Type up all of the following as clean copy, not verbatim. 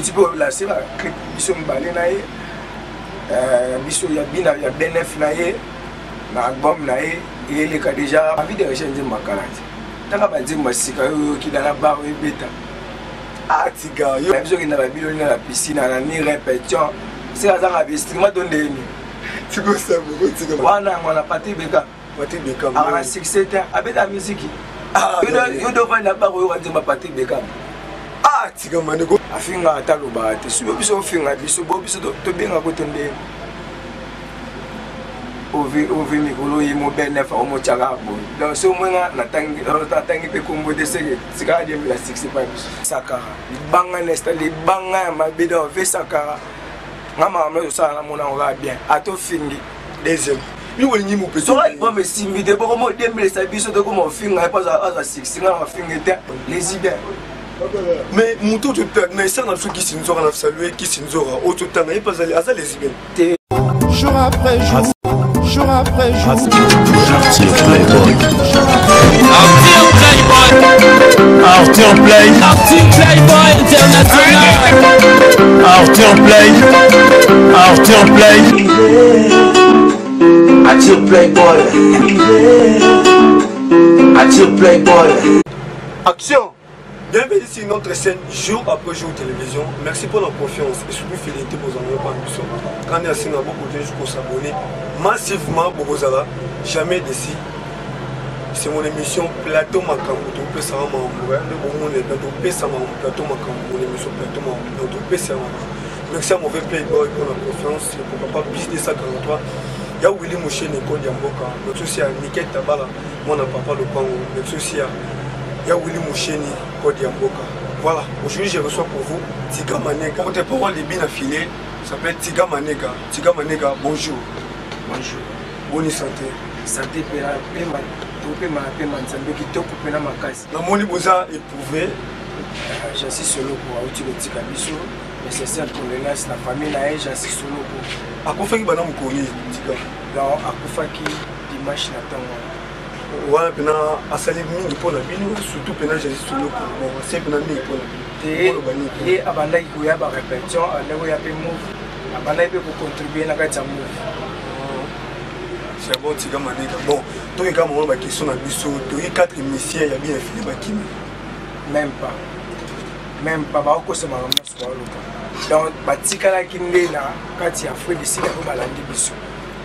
tu peux la c'est la clip biso mbale na ye biso ya bina ya benef na ye na album na ye il est déjà envie de rechercher makalati tanga banzi masika yo ki dans la bar et beta ah tiga yo biso ki na ba biloni na la piscine na ni répétition c'est à ça instrument donné ni tu peux ça beaucoup tiga wana wana pati beka ah succès avec la musique ah yo devant la bar yo kanzi mapati beka ah tiga maneko afinga ataloba te subo biso finga biso bo biso to benga ko tonde ovi mikolo yi mo benef o mo chaga bo donc so mo na tangi pe kombo de sege sika de la 65 saka banga nesta li banga ma bido ve saka ngama ma so na mo na nga bien ato fingi deuxième ni woni ni mo pe so ba me simbi de bo mo 2000 sa biso de ko mo finga pas à 6 nga finga te les bien. Mais mon tout mais ça n'a qui s'inzora na saluer qui s'inzora auto temps et pas aller à ça les ibens jour après jour jour après jour Arthur Playboy Arthur Playboy international Arthur Playboy action. Bienvenue sur notre scène jour après jour télévision. Merci pour la confiance et surtout fidélité pour nous par nous. Quand on est assis dans beaucoup de gens pour s'abonner massivement pour vous aller jamais d'ici. C'est mon émission Plateau Makambo. Tout peut ça m'envoyer. Le bon monde est plateau Plateau Makambo. Mon émission Plateau Makambo. Tout peut ça. Merci à mon Playboy pour la confiance. Pour papa Business 43. Il y a Willy Mouché Nico Diamboka. Merci aussi à Niket Tabala. Mon papa le Pango. Merci aussi à ya Willy Moucheni Kodi Amboka. Voilà, aujourd'hui je reçois pour vous Tiga Manega. Votre parole est bien affilée, ça s'appelle Tiga Manega. Tiga Manega, bonjour. Bonjour. Bonne santé. Santé pela pema, topé ma pema nzambe ki toko pena makasi. Na moni boza éprouvé. J'assis solo pour utile Tiga biso, nécessaire pour le laisser la famille là, j'assis solo pour. Akufaki bana mukoni Tiga. Non, akufaki dimanche na tango. Ouais, pena asali mingi pour la bino, surtout pena j'ai solo pour bon, c'est pena mingi pour la bino. Et abanda ki ya ba répétition, ndeko ya pe move. Abanda pe pour contribuer na kati ya move. C'est bon Tiga Manega. Bon, toi il y a moment ba question na biso, toi il 4 musiciens ya bien filé ba kimi. Même pas ba ko se mama so loka. Donc batikala kindena kati ya Afrique ici ko balandi biso.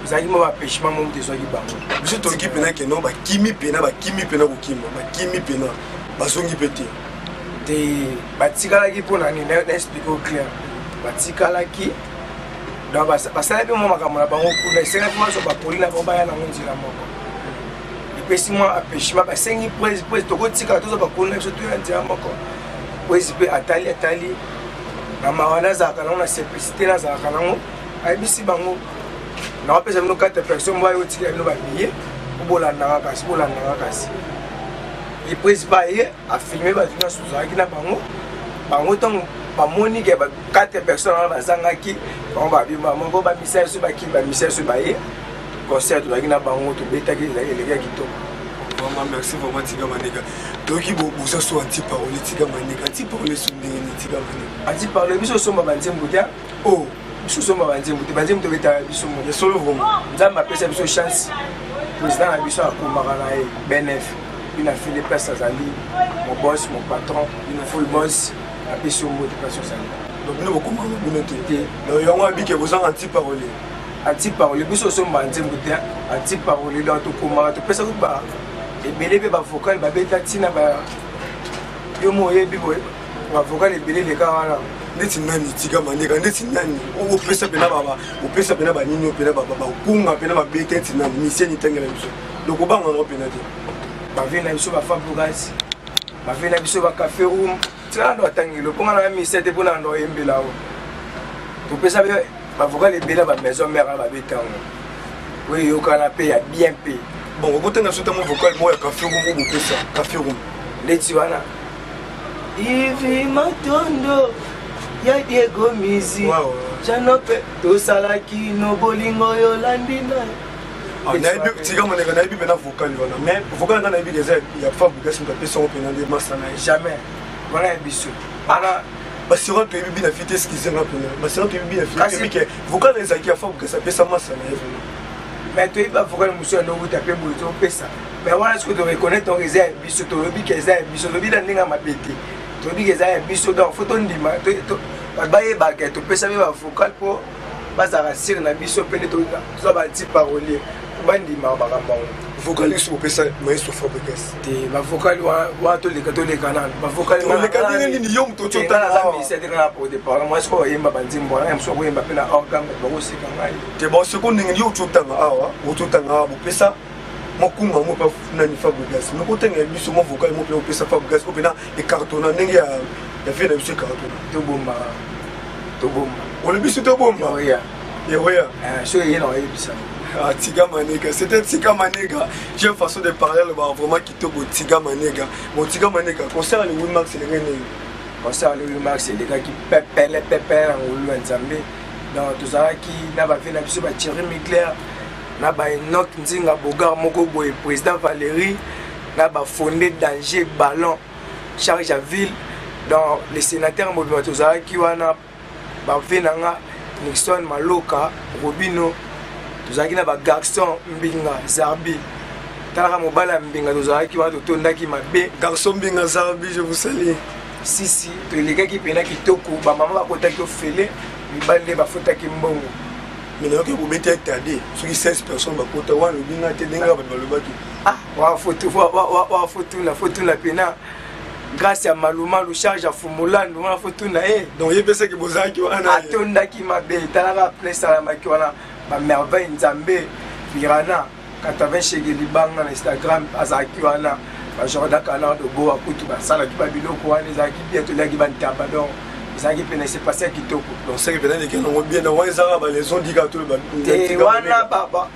Zali mo ba pêchement mo de soki bango. Biso to ki pena ke non ba kimi pena ko kimo, ba kimi pena ba songi pete. Te batikala ki pona ni na explique au clair. Batikala ki donc ba sala pe mo makamona bango kuna sera kuma so ba polina ba ya na nzila moko. Ipesi mo a pêchement ba sengi pres to ko tika to so ba kuna so to ya nzila moko. Pres pe atali na mawana za kana na simplicité na za kana ngo ai bisi bango. Na pesa mino 4 personnes va yoti no ba billet bolanda kasi le président a filmé ba tuna suzaki na bango tant ba moni ke ba 4 personnes ba zangaki ba bima mongo ba message so ba ki ba message so ba ye concert ba kina bango to betaki les gars qui to vraiment merci vraiment Tiga Manega. Donc il faut ça soit anti-parole Tiga Manega, anti-parole sur Tiga Manega. Anti-parole biso so ba banzembo dia oh biso so ba banzembo to beta biso mo solo vraiment nzamba pesa biso chance président na biso akomaka na ye benef il a fait les places à Zali mon boss mon patron il a full boss a payé sur mot de passion ça donc nous beaucoup vous notez donc il y a un que vous en anti-parole biso so ba nzembo dia anti-parole donc to komaka to pesa ko ba et belé ba vocal ba beta tina ba yo mo yebi boy ba vocal et belé les gars wana ndeti nani Tiga Manega ndeti nani o pesa pena ba nini pena ba kunga pena ba betenti nani mission itengela biso donc obanga no pena te ba vena biso ba fabricasi ba vena biso ba café room tsando atangelo ponga na mission te pona ndo embela o to pesa ba vocal et belé ba maison mère ba betango oui yo kana pe ya bien pe bon on gotenga so tamo vocal mo ya café room o pesa café room ndeti wana Ivi Matondo ya Diego Mizi Janope to salaki no bolingo yo landina na Tiga Manega na ibi na vocal wana mais vocal na ibi des ya fabrication de personne au pénal de masana jamais voilà biso ana basera toyebi bina fite eskize nga mpena basera toyebi bina fite ke vocal ezalaki afa kokesa pesa masa na ye mais toyebi bavocal mosu ya nokuta mpe boye topesa mais wana soki toreconnaitre donc eza ya biso tolobi ke eza ya biso tolobi na ndenge ya mabe te tolobi ke eza ya biso donc fo tondima bato bayebaka topesa mpe bavocal mpo bazalaka sire na biso mpe nde toza banti parolier bandima makambo yango vocaliste kopesa maestro Fabregas te bavocal wana toleka nano bavocalnini yo moto ocotaaa pode parole moi soko bayemba banzimbo wana mosu akoyemba mpe na organ bakoseka ngai te baseko ndenge yo ototanga awa bopesa mokunga mo mpe nani Fabregas nokotanga ya biso mo vocal mo mpe opesa Fabregas po mpena ecartona ndenge ya vie na biso ecartona tobomba olobi biso tobomba yeweya so eye na oyebisa Tiga Manega, c'était Tiga Manega. J'ai une façon de parler vraiment qui te Tiga Manega. Bon Tiga Manega, concert le 8 mars, c'est le concert le 8 mars, c'est les gars qui pépèrent en Oulu en Zambé. Donc tout ça qui n'a pas fait la biso Thierry Micler, n'a pas Enoch Nzinga Bogar Moko Boy, président Valérie, n'a pas fondé Danger Ballon, Charles Javille. Donc les sénateurs mouvement tout ça qui wana ba venanga Nixon Maloka, Robino. Tozaki na ba garçon Mbinga Zarbi. Tala mobala Mbinga tozaki wa tondaki mabe. Garçon Mbinga Zarbi, je vous salue. Si to les gars qui pena kitoko ba maman ba kotaki ofele, mibande ba fotaki mbongo. Mais là que vous mettez tardé, sur 16 personnes ba kota wa le Mbinga te denga ba balobaki. Wa photo la pena. Grâce à Maluma le charge à Fumulan, on photo na donc il pensait que bozaki wana atondaki mabe, tala place à la makiwana. Ma merveille Nzambe Pirana 80 shege libanga na Instagram azaki wana ba Jordan Kana de Boa kutu ba sala ki ba biloko wana ezaki bien to laki ban tabadon ezaki pena c'est passé kitoko donc c'est que les gens ont bien dans wazara ba les ont dit que tout le monde wana baba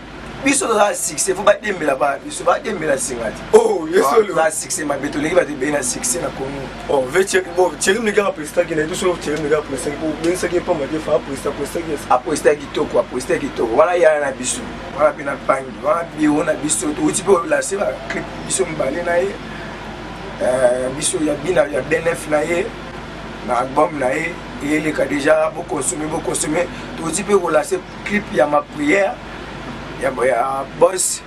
biso za succès faut ba dembela ba biso ba dembela singati yeso le za succès ma beto leki ba te bien na succès na Congo veche bon Thierry me gars prestar qui na tout sur Thierry me gars prestar pour bien ça qui pas ma fa prestar kitoko wala ya na biso wala pena pangi wala bio na biso to uti po la c'est ba clip biso mbale na ye biso ya bina ya benef na ye na album na ye il est déjà beaucoup consommé to uti po la c'est clip ya ma prière ya boss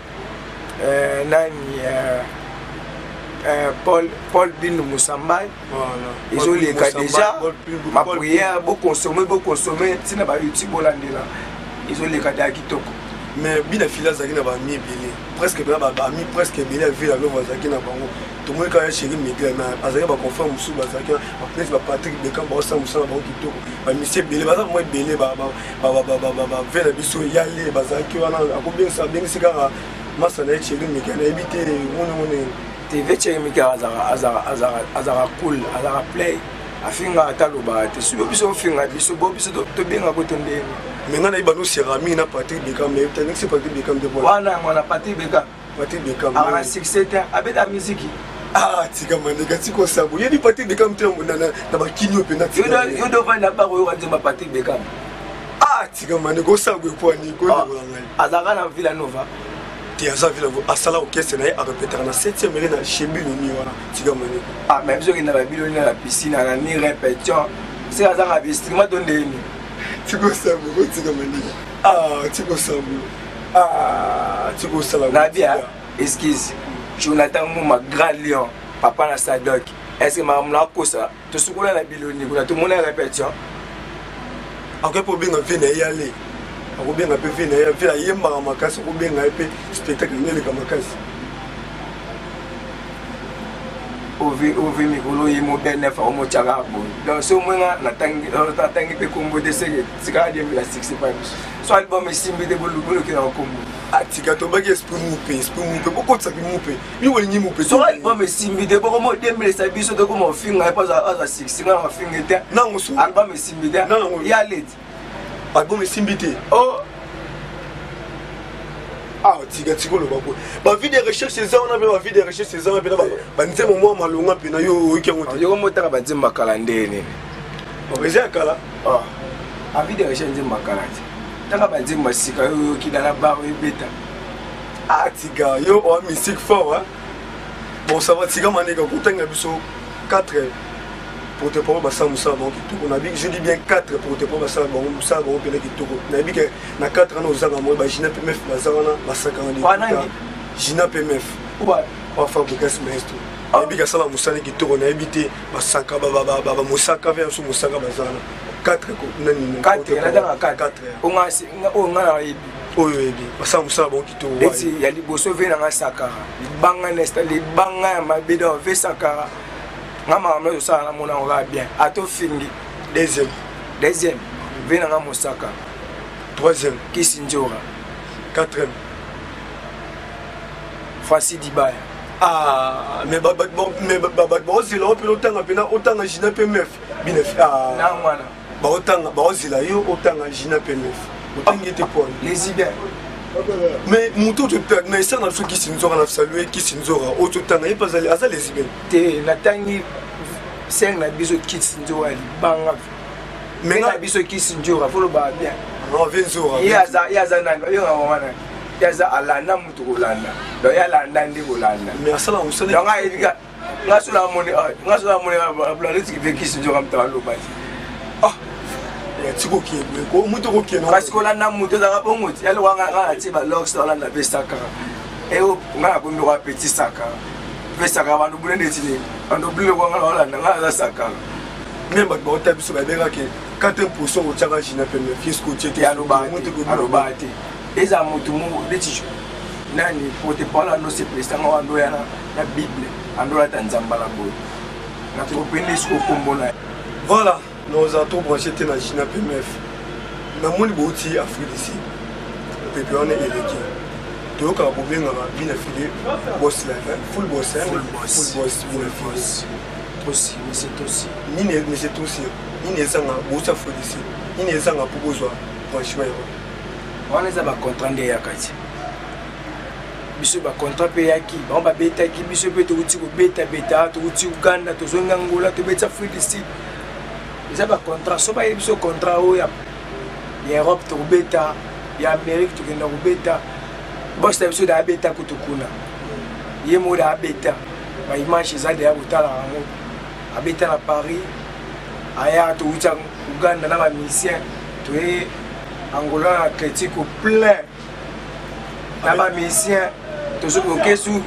nani Paul Bin Moussambai ils ont les cas déjà ma prière beaucoup consommé c'est na ba YouTube holandais là ils ont les cas d'Akitoko mais bina fila zaki na ba mi belé presque ba mi presque belé vu la love zaki na bango tout le monde quand chéri Miguel na azaki ba confirm musu ba zaki ba place ba Patrick Beckham ba sa musa ba kitoko ba monsieur belé ba moi belé ba vers la biso yale ba zaki wana akobien sa bien sika masa na chéri Miguel na ebité mon TV chéri Miguel azara cool azara play afinga ataloba te subo biso finga biso bo biso to benga ko tonde maintenant na ibano Cérami na Patrick Beckham mais peut-être c'est Patrick Beckham de bois wana Patrick Beckham ana succès avec la musique Tiga Manega tiko sabo yedi Patrick Beckham te na ba kinyo pe na yo do vanda ba ko yo Patrick Beckham Tiga Manega sabo ko ni ko azaka na Villanova ti azavila asala orchestre na a répéter na 7e mairie na Chebilo ni wana Tiga Manega même si na ba biloni na piscine na ni répétition c'est azaka instrument donde ni tiko sabo ko Tiga Manega tiko sabo tiko sala na bien excuse Jonathan Mouma grand lion papa na Sadok est-ce que mamna kosa to sukola na biloni kuna to mona répétition après pour bien venir y aller ako bien pe venir faire yemba makasi ko bien pe spectacle ngeli ka makasi ovi mikolo yimo benef o mo chaga bo donc so mona na tangi pe kombo de sege sika de la 65 so album simbi de bolu ki na kombo atika to bagi esprit moupe beaucoup ça qui moupe mi woni moupe so album simbi de boko mo demele sa biso de ko mo finga pas za 6 nga finga te nango so album simbi de ya let album simbi te tiga tiko lo bako ba vie de recherche ces on a ba vie de recherche ces on a ba nze mo malonga pe na yo ikengo te yo mo taka ba nzimba kala ndene eza kala a vie de recherche nzimba kala taka ba nzimba sika yo kidana ba yo beta tiga yo o musique fort bon ça va Tiga Manega ko tanga biso 4 porte-parole basa musala bango kitoko na je dis bien 4 porte-parole basa bango musala bango pena kitoko na bi ke na 4 ans ozanga mo ba Gina PMF bazana basaka na Gina PMF ou Fabrice Maestro na bi ka sala musala kitoko na ebité basaka ba musaka vers sur musaka bazana 4 ko nani 4 na danga 4 on a oyo ebi basa musala bango kitoko eti ya liboso ve na saka libanga nesta libanga ya mabeda ve saka ngama mama ça na mona on va bien ato fingi deuxième vena nga Mosaka troisième Kisinjora quatrième Francis Dibaya mais c'est là autant Gina PMF binef na mwana autant zila yo autant Gina PMF autant était pour les idées mais muto to perd mais ça na so Kisinjora na saluer Kisinjora auto tanga y pas aza les idées te na tangi seng na biso Kisinjora banga mais na biso Kisinjora faut le ba bien on vient yaza nana yo wana yaza alanda mutu kolanda do ya landa ndi kolanda mais asala musala donc ayika ngasula moni ablaneti ki Kisinjora mtalo bati tiko ki ko mutu ko ki parce que landa mutu za bongoti yalo wanga ngati ba lox landa besaka eo ngala ko ndo petit saka besaka bantu bulende tini ando bule ko ngala ngala saka même ba tabi so ba beka ke 4% au tchaka Gina PMF fisco tcheke alobati eza mutu mu leti nani pote pala no se presta ngando yana na bible ando la tanzambala boy na to pende sko kombona voilà nous avons branché na Gina PMF na moni bouti Afrique ici pepe on est élevé to ka bobenga bina filé boss la full boss bina boss aussi mais c'est aussi mais c'est aussi ni ezanga bouti Afrique ici ni ezanga proposwa franchement on les a ba contrat de yakati biso ba contrat pe yaki ba ba beta ki biso pe to uti ko beta to uti Uganda to zonga Angola to beta Afrique ici ils ont un contrat, so ba biso contrat o ya Europe to beta ya Amérique to kenda ko beta boss ta biso da beta kutukuna yemo da beta ba image za de abutala ngo abeta na Paris aya to uti Uganda na ba musicien to Angola critique au plein na ba musicien to so ko kesu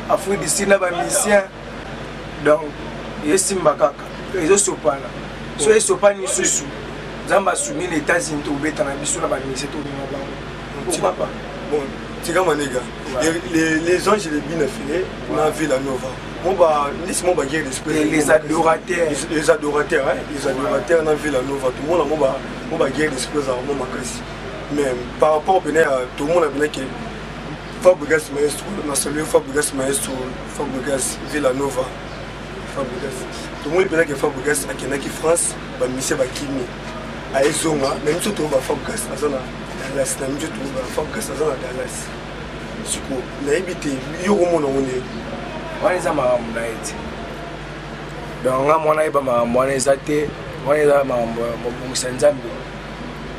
Afrique du Sud na ba musicien donc yesimba kaka ezo sopana so esopani susu zamba sumi les États-Unis to beta na biso na ba musicien to na bango pourquoi pas bon tika manega les anges les bien affilés na Villa Nova mon ba laisse-moi ba guerre d'esprit les adorateurs na Villa Nova tout le monde mon ba guerre d'esprit za mon makasi mais par rapport à tout le monde a bien que Fabrice Maestro na saluer Fabrice Maestro Fabrice Villa Nova Fabrice tout le monde bien que Fabrice a qui France ba mission ba kimi a ezonga même tout to ba Fabrice azana Dallas na mjo to ba Fabrice azana Dallas siko na ibite yo ko mona on wana eza makambo na ye te donc nga mwana yeba makambo wana eza te wana eza makambo mobongisa nzambe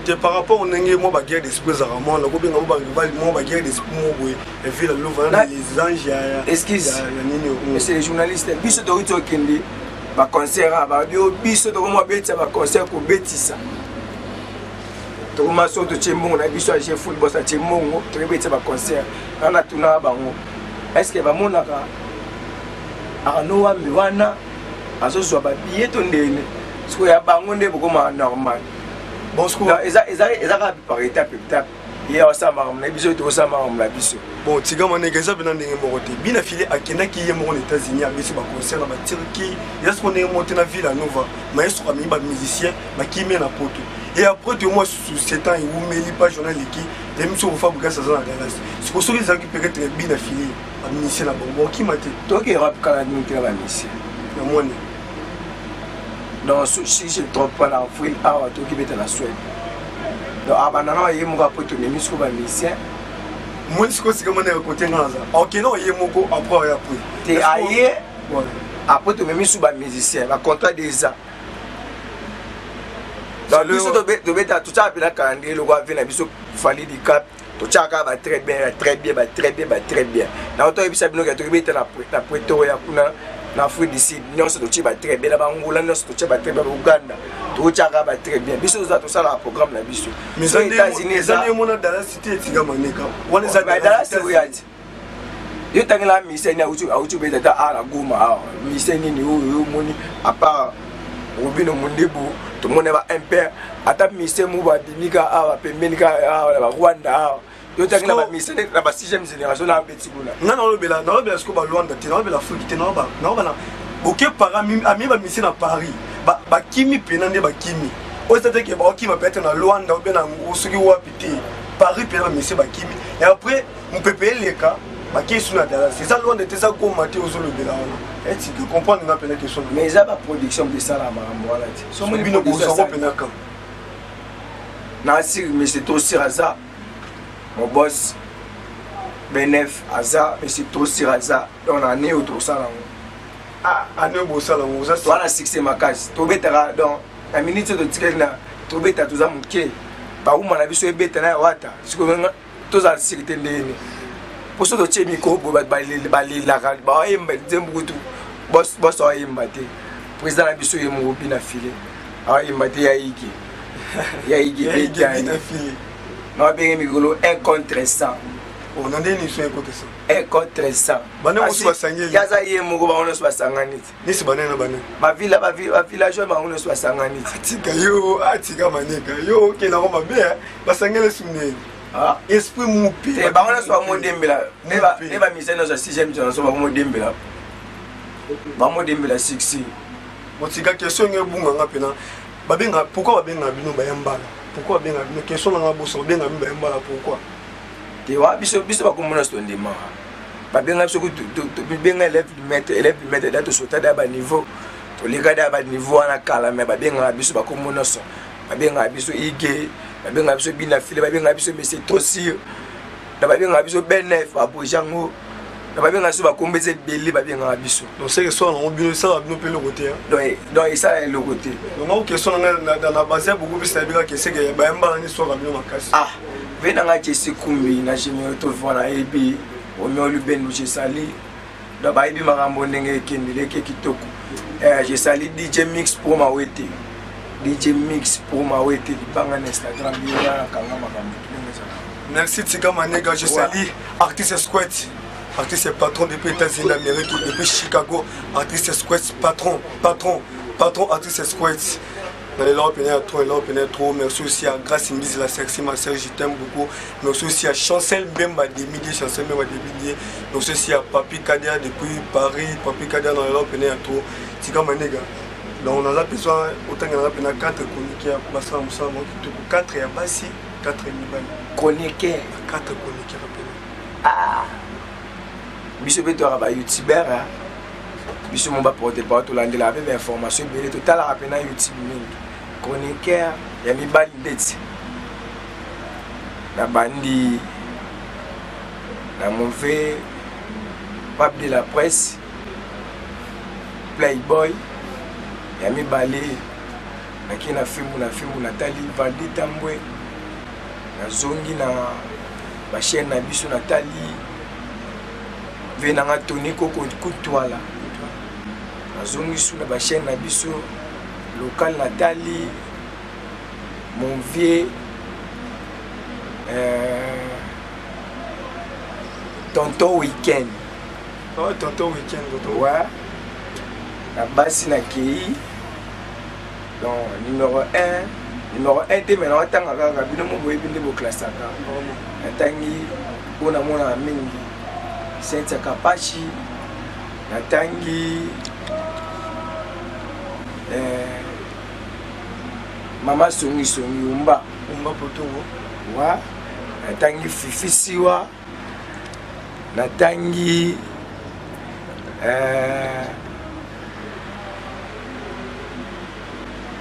te par rapport au ndenge mo baguerre d'esprit ezaka mwana kobenga mo baguerre d'esprit mo boye evila lova les anges ya nini c'est les journalistes biso toki tokende baconcert babio biso tokoma betisa baconcert kobetisa tokoma so totie mbongo na biso age football atie mbongo tokebetisa baconcert wana tuna bango est ce que bamonaka Arnaud Wambi wana azozwa babillet to ndene siko ya bango nde bokoma normal bon siko ezaka par étape ya osama na biso to osama na biso bon tiga manega eza bena ndenge moko te bina filé akendaki ye moko aux États-Unis abisi ba concert na ba Turquie yasko ndenge monter na Villa Nova maestro ami ba musicien ba kimé na poto et après de moi sous 7 ans il oumeli pas journal qui l'émission au Fabrice azana Dallas siko so les qui peut-être bina filé ba musicien na bon qui mate to ke rap kala ni te ba musicien na moni donc si je trompe pas la Afrique awa to ki beta na Suède donc abanana ye mo ka poto ni misiko ba musicien moi siko sika mona côté ngaza OK non ye moko après ya pour te aye voilà après to memi sou ba musicien ba contrat déjà dans le biso de beta tout ça bien calendrier le roi vient na biso fali di cap to chaka ba très bien na auto bisa bino ka to beta na Pretoria kuna na Afrique du Sud nyonso totie ba très bien na bangola nyonso totie ba très bien Uganda totiaka ba très bien biso za tosala un programme na biso mais aux États-Unis ça mona dans la cité tika maneka wana za dans la cité uyati yo tangela miseni autu beta ala goma miseni ni yo moni à part Robino Mundebu to mona ba impère ata miseni mu ba bimika awa pembenika awa ba Rwanda yo tangela ba miseni na ba 6e génération na beti kuna na lobela sko ba Rwanda te na lobela Afrique te na ba OK para ami ba miseni na Paris ba kimi pena nde ba kimi o c'est que ba kimi peut être na Rwanda ou bien na usuki wapi te Paris pena miseni ba kimi et après on peut payer les cas ba question na Dallas c'est ça Rwanda te ça comme maté aux lobela on et tu comprends na pena question mais ça ba production de ça la mara ti so mo bino bo so pena ka na si mais c'est aussi Raza mon boss Benef Aza mais c'est aussi Raza on a né autour ça là ane bosala ngoza wana succès makasi tobetaka donc na minute de ticket na tobeta toza muke ba uma na biso ebeta na wata siko toza sécurité ndeni poso to tie micro bo ba la ba yemba zembutu boss yemba te président na biso yemo bi na file yemba te ya igi beta na file na bengi migolo 1 contre 100 on a des niches côté ça et contre ça bana musu basangeli yaza yemo ko ba ona basanganiti nisi banana bana ba village ba ona basanganiti atika maneka yo kela ko mabe basangeli suneni esprit mupi te ba ona so modembela ne ba miseno za 6e génération ba modembela 6 motika question ngebunga ngapena babenga pourquoi babenga bino bayambala pourquoi babenga bino question nga boso babenga bino bayambala pourquoi te wa biso ba komona so ndema ba benga biso ko benga élève du maître dato sota da ba niveau to leka da ba niveau ana kala me ba benga biso ba komona so ba benga biso ige ba benga biso bina file ba benga biso mais c'est trop sûr da ba benga biso benef abojango da ba benga biso ba kombeze belé ba benga biso donc c'est que soit on bino ça bino pe le côté donc ça est le côté donc on question dans la base beaucoup plus ça bien que c'est que ba mbala ni so bino makasi venanga kesi kumbi na jimio to vona ebi omolu benu je sali da ba ebi makambo ndenge kendele ke kitoko je sali DJ Mix pour ma wete banga na Instagram ya kanga makambo merci Tika Manega je sali artiste squat artiste patron depuis États-Unis d'Amérique depuis Chicago artiste squat patron artiste squat. Dans l'Europe, trop. Merci aussi à Grace Mbisi, la sexy, ma sœur, je t'aime beaucoup. Merci aussi à Chancel Bemba, des milliers. Merci aussi à Papi Kadia depuis Paris. Papi Kadia dans l'Europe, trop. Tika Manega. Donc on a besoin, autant qu'on a besoin de 4 chroniqueurs. 4 et à Bassi, 4 et Mibali. Chroniqueurs 4 chroniqueurs. Biso beto ba youtubeur biso mon ba porter pas tout l'ande la même information belé total rappeler na YouTube mingi chroniqueur ya mibali ndeti na bandi na mauvais pape de la presse playboy ya mibali na kina filmu Nathalie Valdi Tambwe na zongi na ba chaîne na biso Nathalie venanga Tony Koko Kutwala azongi suna ba chaîne na biso local Nathalie mon vieux tonton weekend ouais la base na kei donc numéro 1 te maintenant atanga kaka bino mo boye binde bo classe aka atangi bona mona mingi Sainte Kapachi natangi mama songi umba potongo wa natangi fifisiwa natangi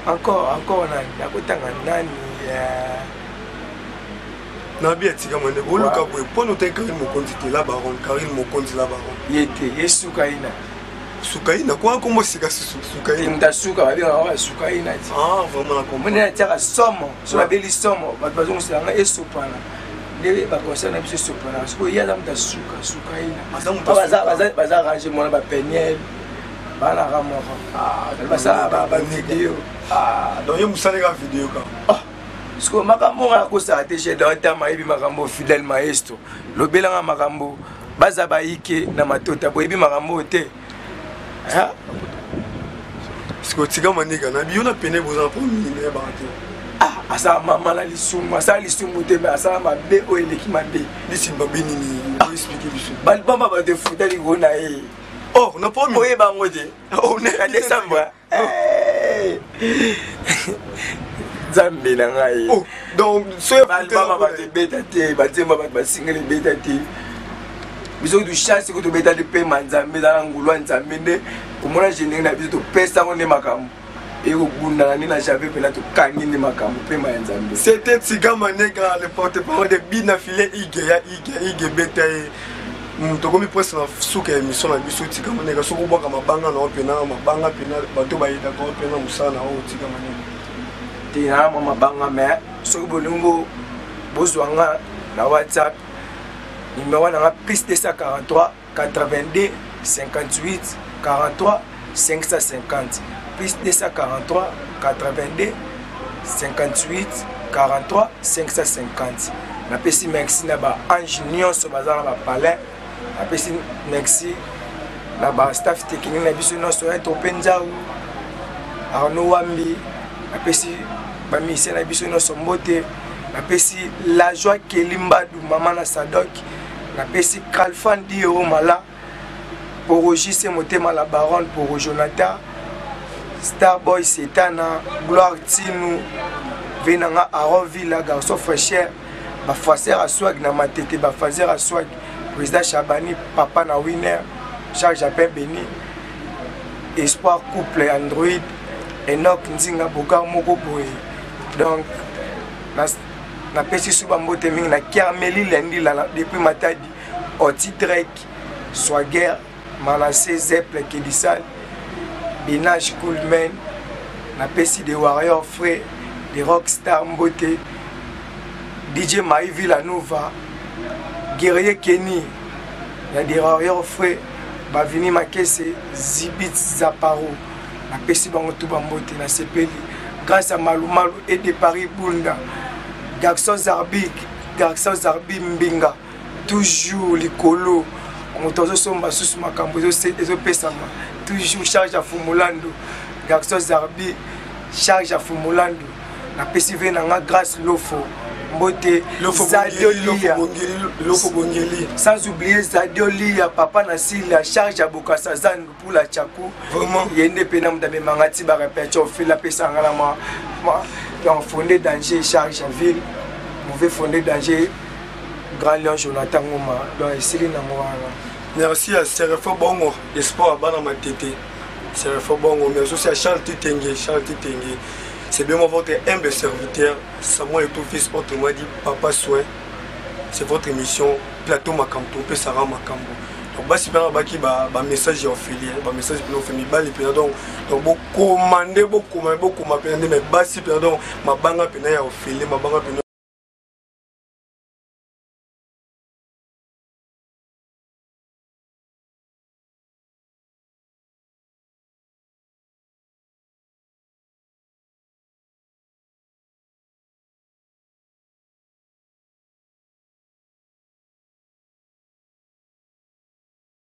encore nakotanga nani Nabia Tika Mane, Oluka Boy, Pono Karine Mokonzi la baron, Karine Mokonzi la baron. Yete, Sukaina. Sukaina, quoi, comment c'est que Sukaina? Indasuka, Sukaina. Ah, vraiment la comprendre. On est à somme, sur la belle somme, parce que c'est un sopana. Les concernés, c'est sopana. Parce qu'il y a l'âme de Sukaina. Bazar, ranger mon peniel. bana ramoko ça ba vidéo donc yo musale ka vidéo ka parce que makambo ngako sa te chez dans ta maibi makambo Fidel Maestro lobelanga makambo baza baike na matota boyebi makambo te parce que tika maniga na biyo na pene boza pour mine ba te asa mama la lisumu asa lisumu te mais asa mabe o eleki mabe lisimba benini on expliquer biso balbamba ba te futa li gona oh na pas oye bango te on est à décembre zambe na ngai oh donc so balbamba ba te beta te ba te ba single beta te biso du chance ko to beta de pe manzambe dans ngulwa nzambe nde komona jeni na biso to pesa ngone makambo eko bunda ni na jabe pela to kangi ni makambo pe manzambe c'était Tiga Manega le porte-parole de Bina Filé ige beta to komi presse na suka émission na biso Tiga Manega so ko boka mabanga na opena mabanga pena bato ba ita ko pena musana o Tiga Manega te na mabanga mais so bolungo bozwanga na WhatsApp numéro na plus 243 82 58 43 550 plus 243 82 58 43 550 na pesi merci na ba ange nyonso bazala ba palais na pesi merci na ba staff technique na biso nyonso ya to penza Arnaud Wambi na pesi ba mise na biso nyonso mbote na pesi la joie Kelimba du mama na Sadok na pesi Kalfan di Mala pour Rogis Motema la baronne pour Jonathan Starboy Setana Gloire Tinu venanga Aronville garçon fraîcheur ba faser à swag na matete ba faser à swag président Chabani papa na winner Charles Japin Beni Espoir couple Android Enoch Nzinga Bokar moko boy donc na pesi suba mbote mingi na Kermeli Lendi la depuis Matadi Oti Drake Swagger Manassé Zeple Kedisal Binage Coolman na pesi de Warrior Frère de Rockstar Mbote DJ Maï Villanova Guerrier Kenny na de Warrior Frère Bavini Makese Zibit Zaparo na pesi bango tuba mbote na sepeli grâce à Malou et de Paris Bunda Garçon Zarbi Mbinga toujours likolo motozo somba susu makambo ezo pesama toujours charge à Fumulando Garçon Zarbi charge à Fumulando na pesive na nga grâce lofo mbote lofo bongeli sans oublier Zadiolia papa na Sila charge à Bokassa Zan pour la Tchakou vraiment yende pena mdame mangati ba répéter au fil la pesa ngala ma fondé danger charge à ville mauvais fondé danger Grand Lion Jonathan Ngoma donc ici na moi merci à Serafo Bongo espoir bana matete Serafo Bongo merci aussi à Charles Titengue c'est bien votre humble serviteur Samuel Etofis autrement dit papa soin c'est votre émission plateau makamto pe Sarah Makambo donc basi bana baki ba message en filière ba message pour famille bali donc beaucoup commander beaucoup mais basi donc mabanga pena ya ofili mabanga pena